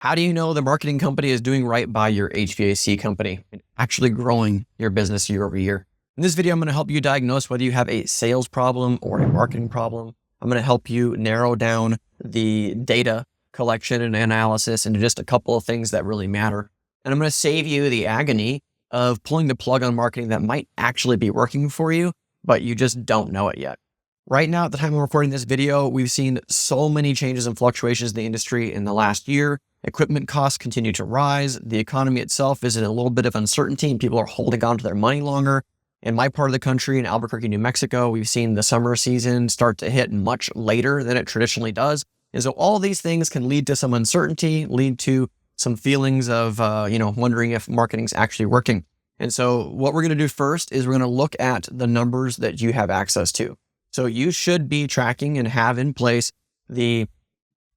How do you know the marketing company is doing right by your HVAC company and actually growing your business year over year? In this video, I'm going to help you diagnose whether you have a sales problem or a marketing problem. I'm going to help you narrow down the data collection and analysis into just a couple of things that really matter. And I'm going to save you the agony of pulling the plug on marketing that might actually be working for you, but you just don't know it yet. Right now, at the time of recording this video, we've seen so many changes and fluctuations in the industry in the last year. Equipment costs continue to rise. The economy itself is in a little bit of uncertainty and people are holding on to their money longer. In my part of the country, in Albuquerque, New Mexico, we've seen the summer season start to hit much later than it traditionally does. And so all these things can lead to some uncertainty, lead to some feelings of, wondering if marketing's actually working. And so what we're going to do first is we're going to look at the numbers that you have access to. So you should be tracking and have in place the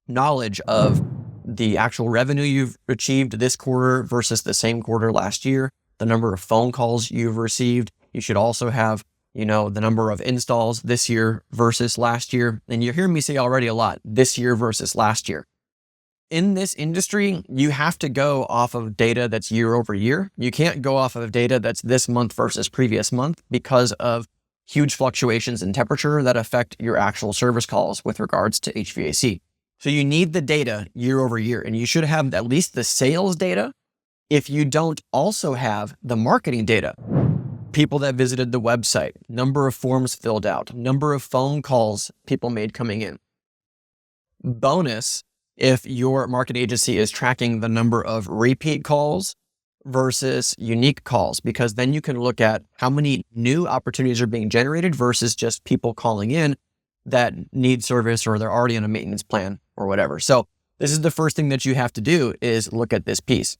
knowledge of the actual revenue you've achieved this quarter versus the same quarter last year, the number of phone calls you've received. You should also have, the number of installs this year versus last year. And you're hearing me say already a lot, this year versus last year. In this industry, you have to go off of data that's year over year. You can't go off of data that's this month versus previous month because of huge fluctuations in temperature that affect your actual service calls with regards to HVAC. So you need the data year over year, and you should have at least the sales data if you don't also have the marketing data. People that visited the website, number of forms filled out, number of phone calls people made coming in. Bonus, if your marketing agency is tracking the number of repeat calls versus unique calls, because then you can look at how many new opportunities are being generated versus just people calling in that need service or they're already on a maintenance plan or whatever. So this is the first thing that you have to do is look at this piece.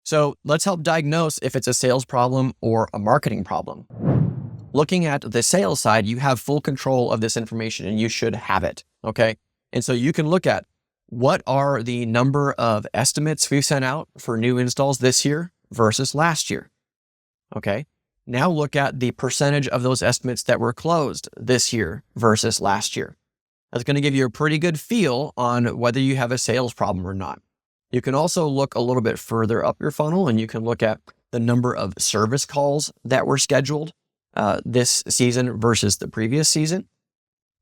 So let's help diagnose if it's a sales problem or a marketing problem. Looking at the sales side, you have full control of this information and you should have it, okay? And so you can look at what are the number of estimates we've sent out for new installs this year versus last year, okay? Now look at the percentage of those estimates that were closed this year versus last year. That's going to give you a pretty good feel on whether you have a sales problem or not. You can also look a little bit further up your funnel and you can look at the number of service calls that were scheduled this season versus the previous season,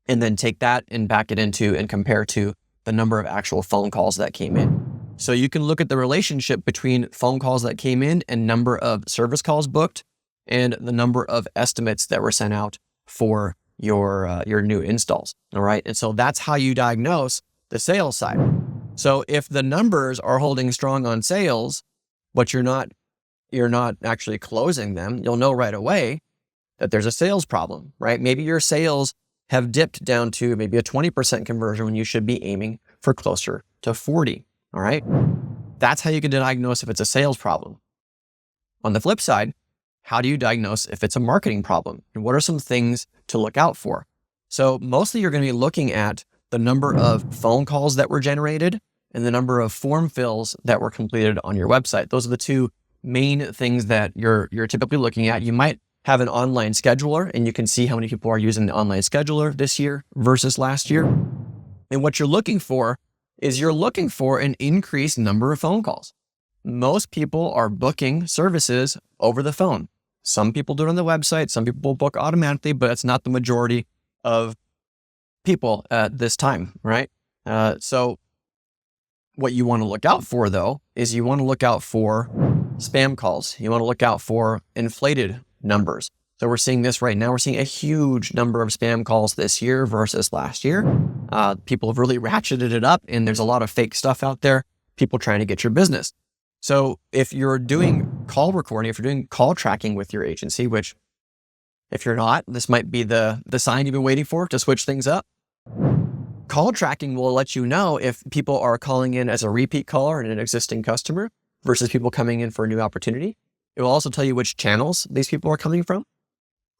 and then take that and back it into and compare to the number of actual phone calls that came in. So you can look at the relationship between phone calls that came in and number of service calls booked and the number of estimates that were sent out for your new installs. All right. And so that's how you diagnose the sales side. So if the numbers are holding strong on sales, but you're not actually closing them, you'll know right away that there's a sales problem, right? Maybe your sales have dipped down to maybe a 20% conversion when you should be aiming for closer to 40. All right. That's how you can diagnose if it's a sales problem. On the flip side, how do you diagnose if it's a marketing problem? And what are some things to look out for? So mostly you're going to be looking at the number of phone calls that were generated and the number of form fills that were completed on your website. Those are the two main things that you're typically looking at. You might have an online scheduler and you can see how many people are using the online scheduler this year versus last year. And what you're looking for is you're looking for an increased number of phone calls. Most people are booking services over the phone. Some people do it on the website. Some people book automatically, but it's not the majority of people at this time, right? So what you want to look out for, though, is you want to look out for spam calls. You want to look out for inflated numbers. So we're seeing this right now. We're seeing a huge number of spam calls this year versus last year. People have really ratcheted it up, and there's a lot of fake stuff out there, people trying to get your business. So if you're doing call recording, if you're doing call tracking with your agency, which if you're not, this might be the sign you've been waiting for to switch things up. Call tracking will let you know if people are calling in as a repeat caller and an existing customer versus people coming in for a new opportunity. It will also tell you which channels these people are coming from.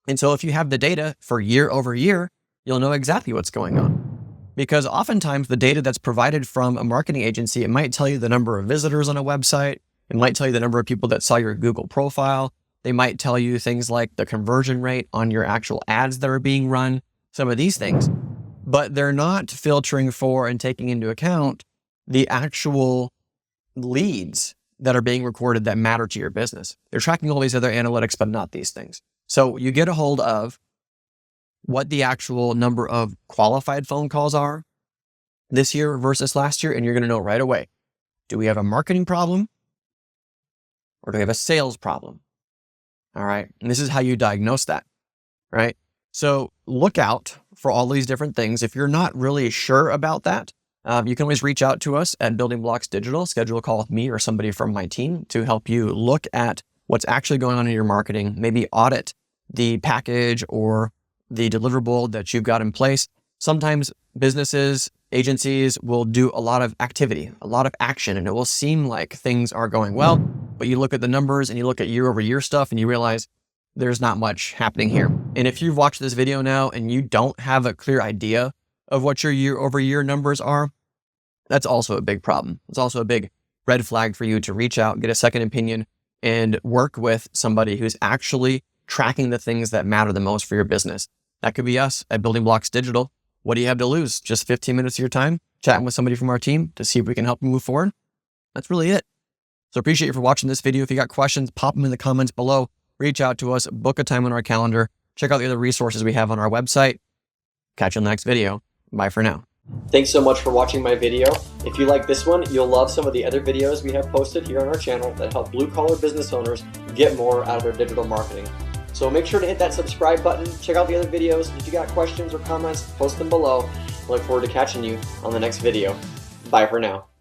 And so if you have the data for year over year, you'll know exactly what's going on. Because oftentimes the data that's provided from a marketing agency, it might tell you the number of visitors on a website. It might tell you the number of people that saw your Google profile. They might tell you things like the conversion rate on your actual ads that are being run, some of these things. But they're not filtering for and taking into account the actual leads that are being recorded that matter to your business. They're tracking all these other analytics, but not these things. So you get a hold of what the actual number of qualified phone calls are this year versus last year, and you're going to know right away, do we have a marketing problem or do we have a sales problem? All right. And this is how you diagnose that, right? So look out for all these different things. If you're not really sure about that, you can always reach out to us at Building Blocks Digital, schedule a call with me or somebody from my team to help you look at what's actually going on in your marketing, maybe audit the package or the deliverable that you've got in place. Sometimes businesses, agencies will do a lot of activity, a lot of action, and it will seem like things are going well, but you look at the numbers and you look at year over year stuff and you realize there's not much happening here. And if you've watched this video now and you don't have a clear idea of what your year over year numbers are, that's also a big problem. It's also a big red flag for you to reach out, get a second opinion, and work with somebody who's actually tracking the things that matter the most for your business. That could be us at Building Blocks Digital. What do you have to lose? Just 15 minutes of your time chatting with somebody from our team to see if we can help you move forward. That's really it. So appreciate you for watching this video. If you got questions, pop them in the comments below. Reach out to us, book a time on our calendar, check out the other resources we have on our website. Catch you in the next video. Bye for now. Thanks so much for watching my video. If you like this one, you'll love some of the other videos we have posted here on our channel that help blue-collar business owners get more out of their digital marketing. So make sure to hit that subscribe button, check out the other videos. If you got questions or comments, post them below. I look forward to catching you on the next video. Bye for now.